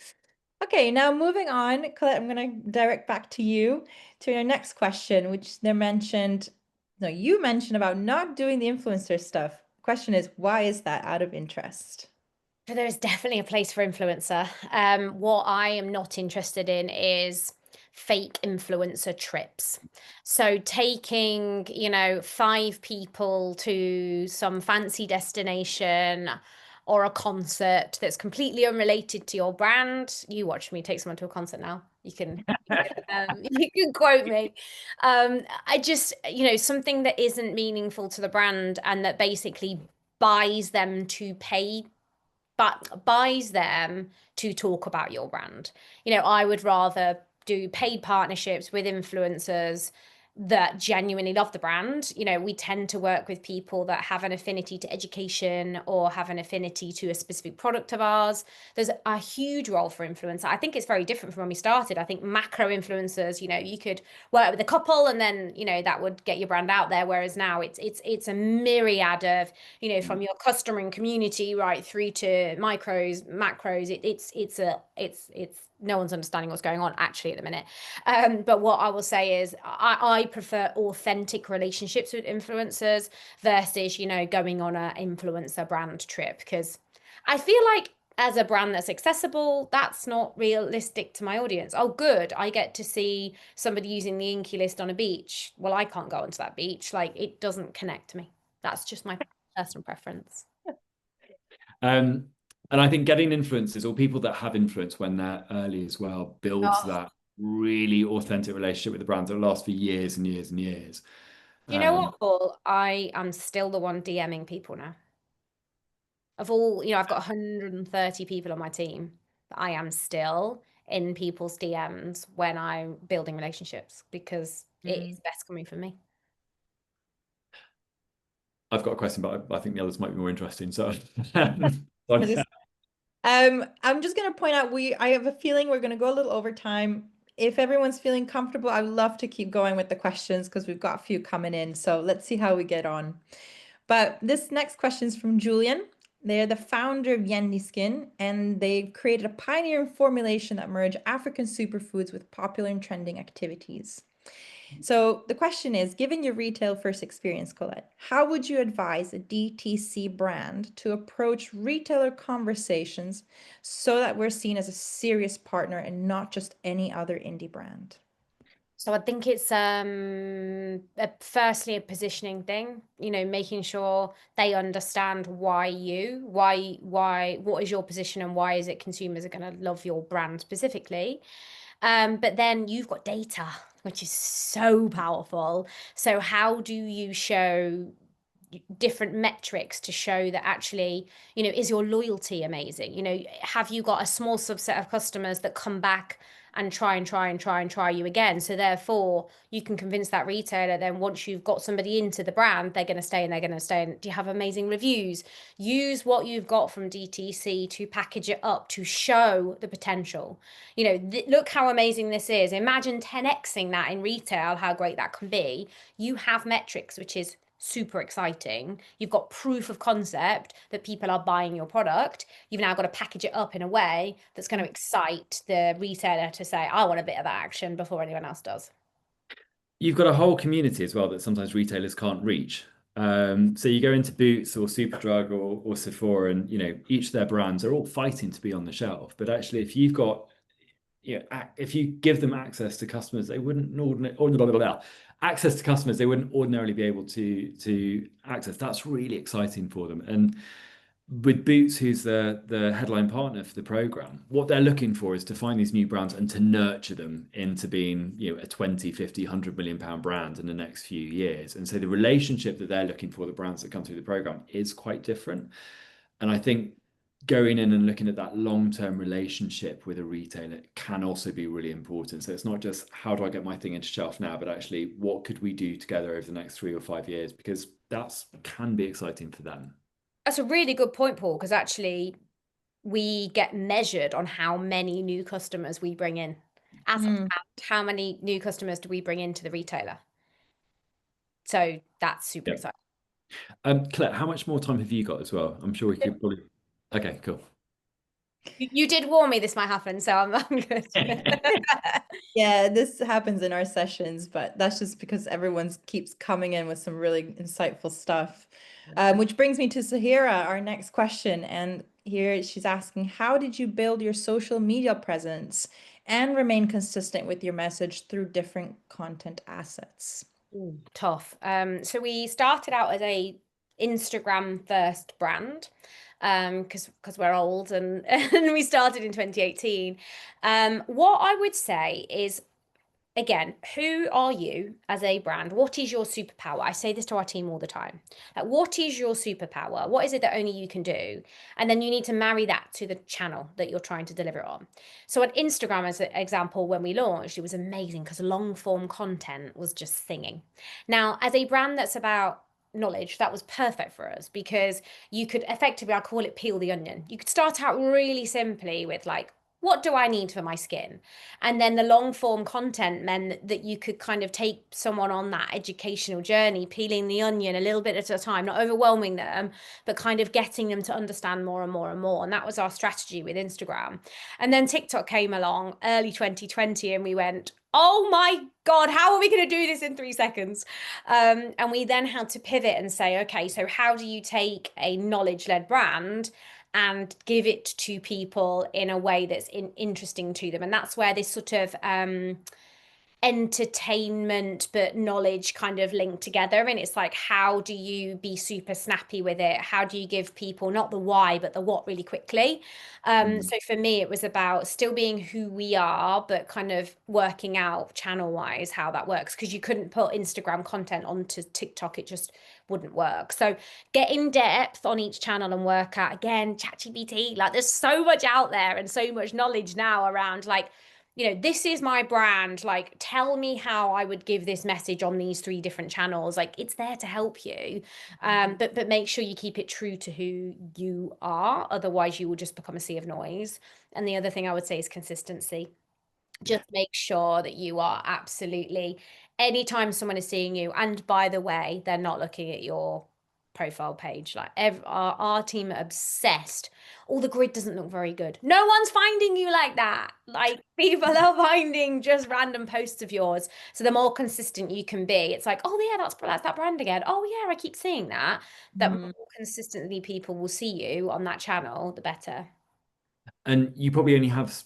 Okay, now moving on, Colette, I'm going to direct back to you to your next question, which you mentioned about not doing the influencer stuff. Question is, why is that out of interest? So there is definitely a place for influencer. What I am not interested in is fake influencer trips. So taking, 5 people to some fancy destination or a concert that's completely unrelated to your brand. You watch me take someone to a concert now. You can quote me. I just, something that isn't meaningful to the brand and that basically buys them to pay, but buys them to talk about your brand. I would rather do paid partnerships with influencers that genuinely love the brand. We tend to work with people that have an affinity to education or have an affinity to a specific product of ours. There's a huge role for influencer. I think it's very different from when we started. I think macro influencers, you could work with a couple and then, that would get your brand out there. Whereas now it's a myriad of, from your customer and community right through to macros. It's no one's understanding what's going on actually at the minute. But what I will say is I prefer authentic relationships with influencers versus, going on an influencer brand trip, because I feel like as a brand that's accessible, that's not realistic to my audience. Oh, good, I get to see somebody using the INKEY List on a beach. Well, I can't go onto that beach. Like, it doesn't connect to me. That's just my personal preference. And I think getting influencers or people that have influence when they're early as well builds that really authentic relationship with the brand that lasts for years and years and years. You know what, Paul? I am still the one DMing people now. Of all, I've got 130 people on my team, but I am still in people's DMs when I'm building relationships because it is best coming from me. I've got a question, but I think the others might be more interesting. So I'm just going to point out, I have a feeling we're going to go a little over time. If everyone's feeling comfortable, I would love to keep going with the questions because we've got a few coming in. So let's see how we get on. But this next question is from Julian. They're the founder of Yendi Skin, and they've created a pioneering formulation that merge African superfoods with popular and trending activities. So the question is, given your retail first experience, Colette, how would you advise a DTC brand to approach retailer conversations so that we're seen as a serious partner and not just any other indie brand? So I think it's firstly a positioning thing, making sure they understand what is your position and why is it consumers are going to love your brand specifically. But then you've got data, which is so powerful. So how do you show different metrics to show that actually, is your loyalty amazing? Have you got a small subset of customers that come back and try you again? So therefore you can convince that retailer, then once you've got somebody into the brand, they're going to stay and they're going to stay. And do you have amazing reviews? Use what you've got from DTC to package it up to show the potential. Look how amazing this is. Imagine 10xing that in retail, how great that can be. You have metrics, which is super exciting. You've got proof of concept that people are buying your product. You've now got to package it up in a way that's going to excite the retailer to say, I want a bit of that action before anyone else does. You've got a whole community as well that sometimes retailers can't reach. So you go into Boots or Superdrug or Sephora, and each of their brands are all fighting to be on the shelf. But actually, if you've got, if you give them access to customers, they wouldn't access to customers they wouldn't ordinarily be able to access. That's really exciting for them. And with Boots, who's the headline partner for the program, what they're looking for is to find these new brands and to nurture them into being, a 20, 50, 100 million pound brand in the next few years. And so the relationship that they're looking for, the brands that come through the program, is quite different. And I think going in and looking at that long-term relationship with a retailer can also be really important. So it's not just how do I get my thing into shelf now, but actually what could we do together over the next 3 or 5 years? Because that's can be exciting for them. That's a really good point, Paul, because actually we get measured on how many new customers we bring in. As a brand, how many new customers do we bring into the retailer? So that's super exciting. Colette, how much more time have you got as well? I'm sure we could probably. Okay, cool. You did warn me this might happen, so I'm good. Yeah, this happens in our sessions, but that's just because everyone keeps coming in with some really insightful stuff. Which brings me to Sahira, our next question. And here she's asking, how did you build your social media presence and remain consistent with your message through different content assets? Ooh, tough. So we started out as a Instagram first brand, because we're old and we started in 2018. What I would say is, again, who are you as a brand? What is your superpower? I say this to our team all the time. Like, what is your superpower? What is it that only you can do? And then you need to marry that to the channel that you're trying to deliver on. So on Instagram, as an example, when we launched, it was amazing because long form content was just singing. Now, as a brand that's about knowledge, that was perfect for us because you could effectively, I call it peel the onion. You could start out really simply with like, what do I need for my skin? And then the long form content meant that you could kind of take someone on that educational journey, peeling the onion a little bit at a time, not overwhelming them, but kind of getting them to understand more and more and more. And that was our strategy with Instagram. And then TikTok came along early 2020 and we went, oh my God, how are we going to do this in 3 seconds? And we then had to pivot and say, okay, so how do you take a knowledge-led brand and give it to people in a way that's interesting to them? And that's where this sort of entertainment but knowledge kind of linked together. And it's like, how do you be super snappy with it? How do you give people not the why but the what really quickly? So for me it was about still being who we are but kind of working out channel wise how that works, because you couldn't put Instagram content onto TikTok, it just wouldn't work. So get in depth on each channel and work out, again, ChatGPT, like there's so much out there and so much knowledge now around like, this is my brand, like tell me how I would give this message on these 3 different channels. Like it's there to help you, but make sure you keep it true to who you are, otherwise you will just become a sea of noise. And the other thing I would say is consistency. Just make sure that you are absolutely, anytime someone is seeing you, and by the way, they're not looking at your profile page, like our team are obsessed. All the grid doesn't look very good. No one's finding you like that. Like people are finding just random posts of yours. So the more consistent you can be, it's like, oh yeah, that's that brand again. Oh yeah, I keep seeing that. That more consistently people will see you on that channel, the better. And you probably only have,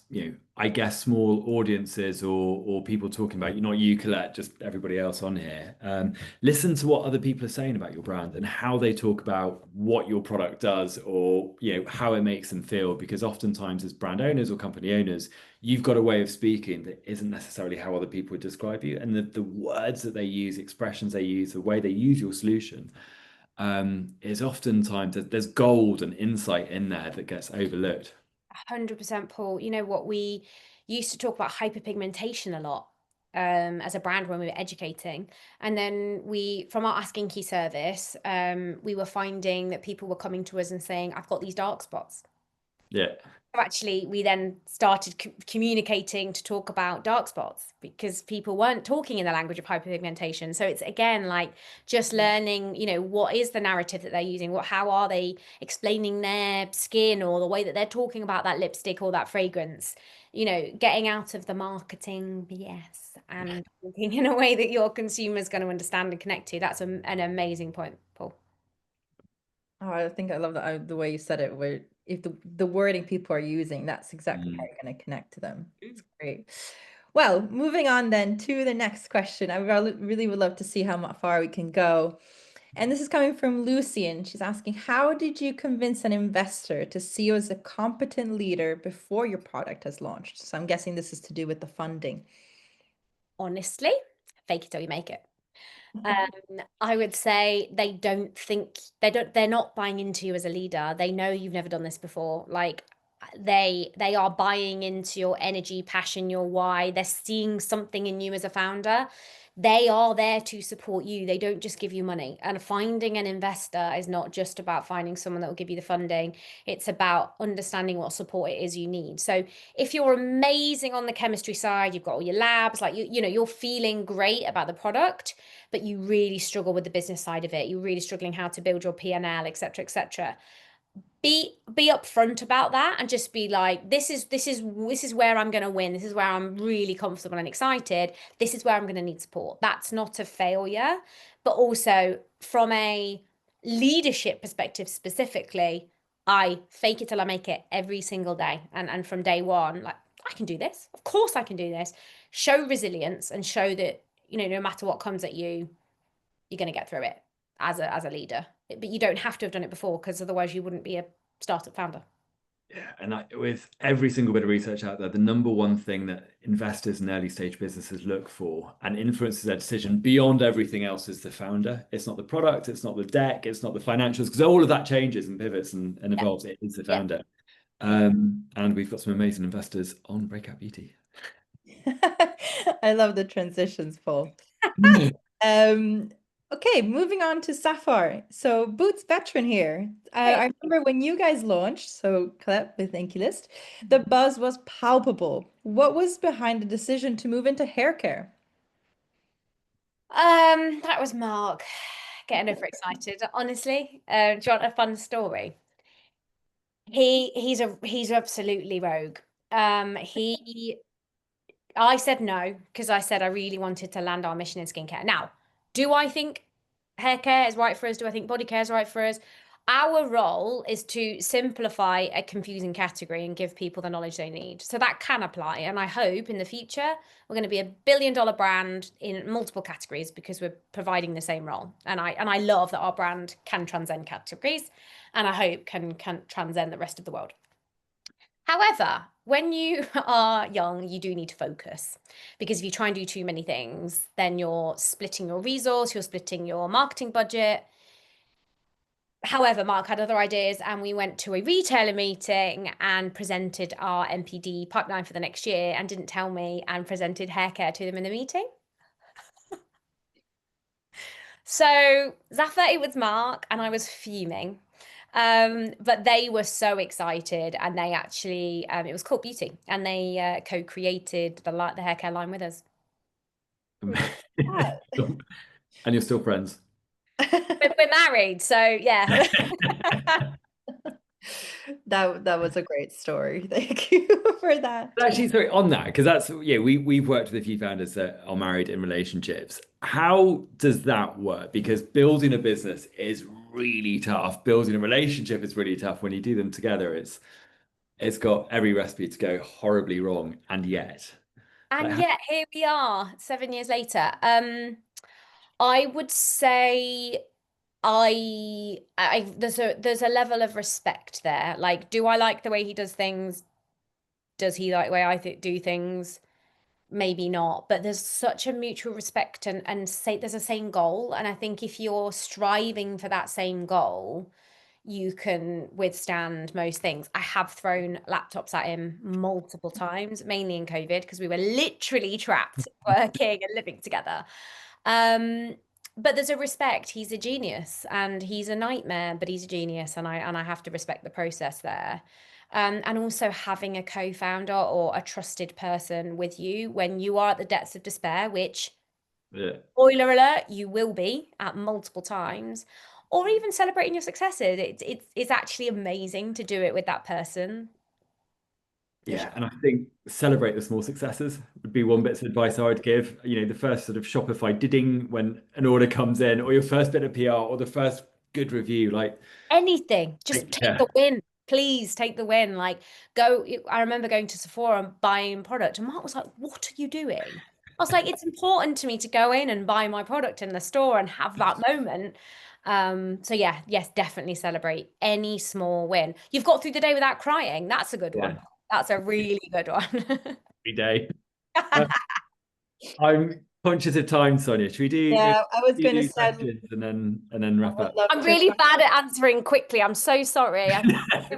I guess, small audiences or people talking about you, not you, Colette, just everybody else on here. Listen to what other people are saying about your brand and how they talk about what your product does, or how it makes them feel. Because oftentimes, as brand owners or company owners, you've got a way of speaking that isn't necessarily how other people would describe you, and the words that they use, expressions they use, the way they use your solution. Is oftentimes there's gold and insight in there that gets overlooked. 100%, Paul. You know what, we used to talk about hyperpigmentation a lot as a brand when we were educating, and then from our Ask INKEY service, we were finding that people were coming to us and saying, I've got these dark spots. Yeah. Actually, we then started communicating to talk about dark spots because people weren't talking in the language of hyperpigmentation. So it's again like just learning, what is the narrative that they're using? How are they explaining their skin, or the way that they're talking about that lipstick or that fragrance? Getting out of the marketing BS and talking in a way that your consumer is going to understand and connect to. That's an amazing point, Paul. Oh, I think I love that the way you said it, where if the wording people are using, that's exactly how you're going to connect to them. It's great. Well, moving on then to the next question. I really would love to see how far we can go. And this is coming from Lucian. She's asking, how did you convince an investor to see you as a competent leader before your product has launched? So I'm guessing this is to do with the funding. Honestly, fake it till you make it. I would say they're not buying into you as a leader. They know you've never done this before. Like they are buying into your energy, passion, your why. They're seeing something in you as a founder. They are there to support you. They don't just give you money. And finding an investor is not just about finding someone that will give you the funding. It's about understanding what support it is you need. So if you're amazing on the chemistry side, you've got all your labs, like you're feeling great about the product, but you really struggle with the business side of it. You're really struggling how to build your P&L, et cetera, et cetera. Be upfront about that and just be like, this is where I'm going to win. This is where I'm really comfortable and excited. This is where I'm going to need support. That's not a failure, but also from a leadership perspective specifically, I fake it till I make it every single day. And from day one, like, I can do this. Of course I can do this. Show resilience and show that, no matter what comes at you, you're going to get through it as a leader. But you don't have to have done it before, because otherwise you wouldn't be a startup founder. Yeah, and with every single bit of research out there, the number one thing that investors and early stage businesses look for and influences their decision beyond everything else is the founder. It's not the product, it's not the deck, it's not the financials, because all of that changes and pivots and evolves. It is the founder. And we've got some amazing investors on Breakout Beauty. I love the transitions, Paul. Okay, moving on to Sapphire. So Boots veteran here. I remember when you guys launched, so Colette with INKEY List, the buzz was palpable. What was behind the decision to move into hair care? That was Mark getting overexcited. Honestly, do you want a fun story? He's absolutely rogue. I said no because I said I really wanted to land our mission in skincare. Now, do I think hair care is right for us? Do I think body care is right for us? Our role is to simplify a confusing category and give people the knowledge they need. So that can apply. And I hope in the future, we're going to be a billion-dollar brand in multiple categories because we're providing the same role. And I love that our brand can transcend categories, and I hope can transcend the rest of the world. However, when you are young, you do need to focus, because if you try and do too many things, then you're splitting your resource, you're splitting your marketing budget. However, Mark had other ideas, and we went to a retailer meeting and presented our NPD pipeline for the next year, and didn't tell me, and presented hair care to them in the meeting. So Zaffa, it was Mark, and I was fuming. But they were so excited, and they actually, it was Cult Beauty, and they co-created the hair care line with us. And you're still friends. We're married, so yeah. That was a great story. Thank you for that. Actually, sorry, on that, because that's, we've worked with a few founders that are married in relationships. How does that work? Because building a business is really tough. Building a relationship is really tough. When you do them together, it's got every recipe to go horribly wrong. And yet Here we are 7 years later. I would say there's a level of respect there. Like, do I like the way he does things? Does he like the way I do things? Maybe not, but there's such a mutual respect, and say there's a same goal. And I think if you're striving for that same goal, you can withstand most things. I have thrown laptops at him multiple times, mainly in COVID, because we were literally trapped working and living together. But there's a respect. He's a genius, and he's a nightmare, but he's a genius, and I have to respect the process there. And also having a co-founder or a trusted person with you when you are at the depths of despair, which, spoiler alert, you will be at multiple times, or even celebrating your successes. It's actually amazing to do it with that person. Yeah, and I think celebrate the small successes would be one bit of advice I would give. The first sort of Shopify ding when an order comes in, or your first bit of PR, or the first good review, like anything, just take the win. Please take the win. Like, I remember going to Sephora and buying product, and Mark was like, "What are you doing?" I was like, "It's important to me to go in and buy my product in the store and have that moment." So yeah, yes, definitely celebrate any small win. You've got through the day without crying. That's a good one. Yeah, That's a really good one. every day. Um, I'm conscious of time, Sonia. Should we do Yeah, I was going to do say questions and then I wrap would up? love I'm to. really bad at answering quickly. I'm so sorry. I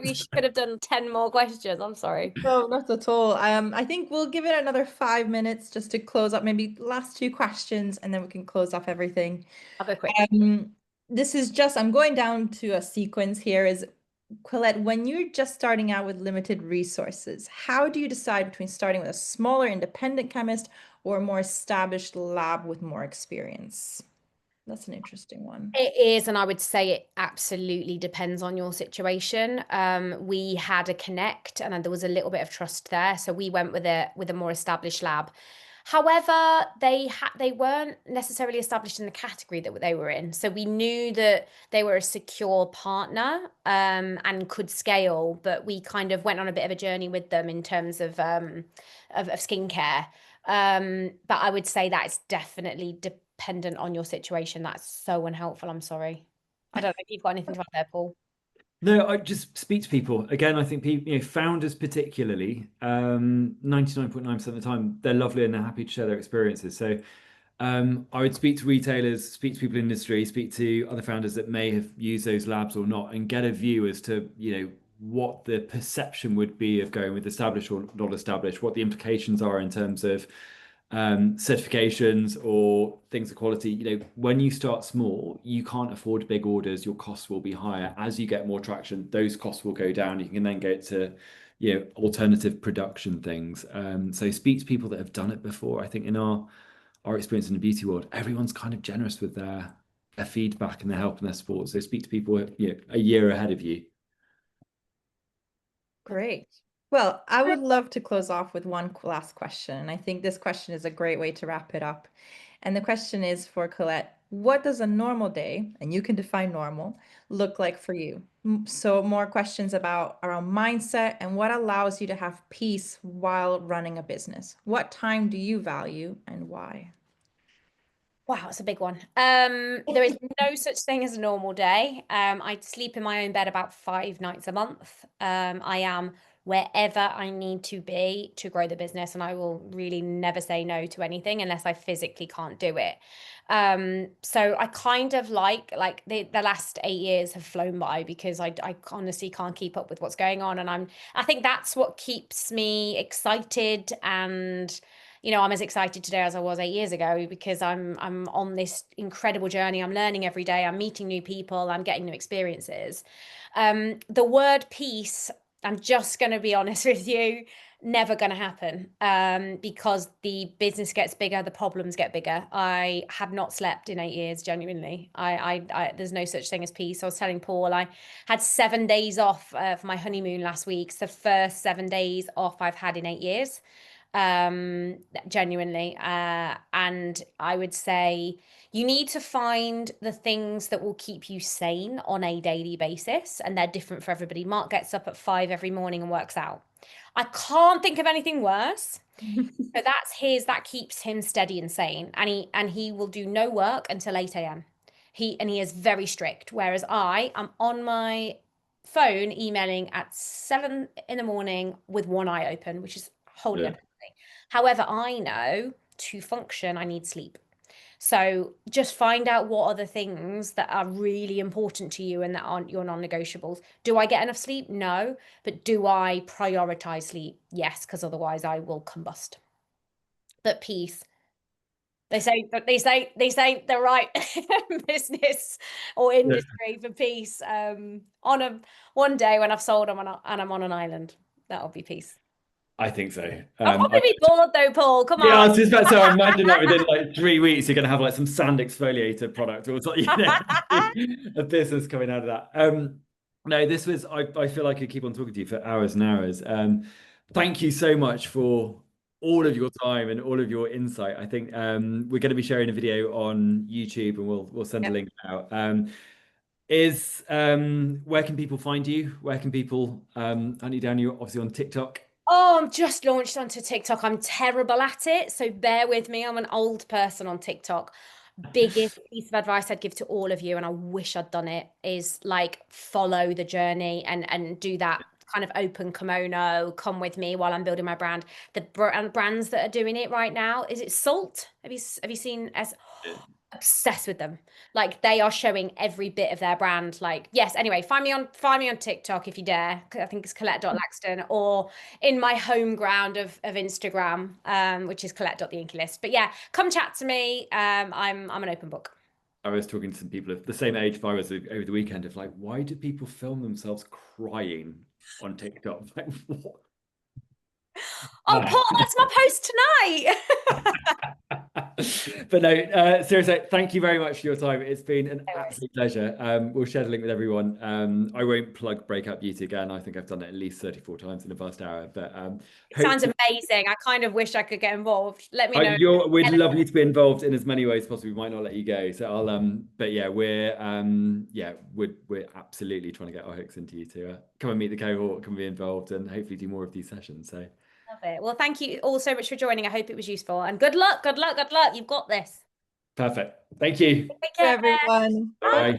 we could have done 10 more questions. I'm sorry. No, not at all. I think we'll give it another 5 minutes just to close up, maybe last two questions, and then we can close off everything. I'll go quick. This is just, I'm going down to a sequence here is, Colette, when you're just starting out with limited resources, how do you decide between starting with a smaller independent chemist or a more established lab with more experience? That's an interesting one. It is, and I would say it absolutely depends on your situation. We had a connect, and then there was a little bit of trust there, so we went with a more established lab. However, they weren't necessarily established in the category that they were in, so we knew that they were a secure partner, and could scale. But we kind of went on a bit of a journey with them in terms of skincare. But I would say that it's definitely dependent on your situation. That's so unhelpful. I'm sorry. I don't know if you've got anything to add there, Paul. No, I just speak to people. Again, I think people, founders particularly, 99.9% of the time, they're lovely and they're happy to share their experiences. So I would speak to retailers, speak to people in the industry, speak to other founders that may have used those labs or not, and get a view as to, what the perception would be of going with established or not established, what the implications are in terms of certifications or things of quality. When you start small, you can't afford big orders, your costs will be higher. As you get more traction, those costs will go down. You can then go to alternative production things. So speak to people that have done it before. I think in our experience in the beauty world, everyone's kind of generous with their feedback and their help and their support. So speak to people a year ahead of you. Great. Well, I would love to close off with one last question. And I think this question is a great way to wrap it up. And the question is for Colette, what does a normal day, and you can define normal, look like for you? So more questions about around mindset and what allows you to have peace while running a business. What time do you value and why? Wow, it's a big one. There is no such thing as a normal day. I sleep in my own bed about 5 nights a month. I am wherever I need to be to grow the business, and I will really never say no to anything unless I physically can't do it. So I kind of like the last 8 years have flown by because I honestly can't keep up with what's going on, and I think that's what keeps me excited. And I'm as excited today as I was 8 years ago because I'm on this incredible journey. I'm learning every day. I'm meeting new people. I'm getting new experiences. The word peace, I'm just going to be honest with you, never going to happen, because the business gets bigger, the problems get bigger. I have not slept in 8 years, genuinely. There's no such thing as peace. I was telling Paul, I had 7 days off for my honeymoon last week. It's the first 7 days off I've had in 8 years. Genuinely. And I would say you need to find the things that will keep you sane on a daily basis, and they're different for everybody. Mark gets up at 5 every morning and works out. I can't think of anything worse. So that keeps him steady and sane. And he will do no work until 8 a.m. He is very strict. Whereas I am on my phone emailing at 7 in the morning with one eye open, which is wholly Yeah. unhealthy. However, I know to function, I need sleep. So just find out what are the things that are really important to you and that aren't your non-negotiables. Do I get enough sleep? No. But do I prioritize sleep? Yes, because otherwise I will combust. But peace. They say the right business or industry for peace. One day when I've sold them and I'm on an island, that'll be peace. I think so. I'll probably be bored though, Paul. Come Yeah, I on. was just about to say, I imagine like within like 3 weeks, you're going to have like some sand exfoliator product or something, a business coming out of that. No, this was, I feel like I could keep on talking to you for hours and hours. Thank you so much for all of your time and all of your insight. I think we're going to be sharing a video on YouTube and we'll send a link out. Where can people find you? Where can people hunt you down? You're obviously on TikTok. Oh, I'm just launched onto TikTok. I'm terrible at it, so bear with me. I'm an old person on TikTok. biggest piece of advice I'd give to all of you, and I wish I'd done it, is like follow the journey and do that kind of open kimono, come with me while I'm building my brand. The brands that are doing it right now, is it Salt? Have you seen as obsessed with them? Like they are showing every bit of their brand. Like, yes, anyway, find me on TikTok if you dare. I think it's Colette.Laxton, or in my home ground of Instagram, which is Colette.the List. But yeah, come chat to me. I'm an open book. I was talking to some people of the same age I was over the weekend of like, why do people film themselves crying on TikTok? Like, what? Oh, Paul, that's my post tonight. But no, seriously, thank you very much for your time. It's been an absolute pleasure. We'll share the link with everyone. I won't plug Breakout Beauty again. I think I've done it at least 34 times in the past hour. But it sounds amazing. I kind of wish I could get involved. Let me know. We'd love you to be involved in as many ways as possible. We might not let you go. So I'll but yeah, we're absolutely trying to get our hooks into you to come and meet the cohort, come be involved, and hopefully do more of these sessions. So love it. Well, thank you all so much for joining. I hope it was useful, and good luck. You've got this. perfect. Thank you. Take care, everyone. Bye.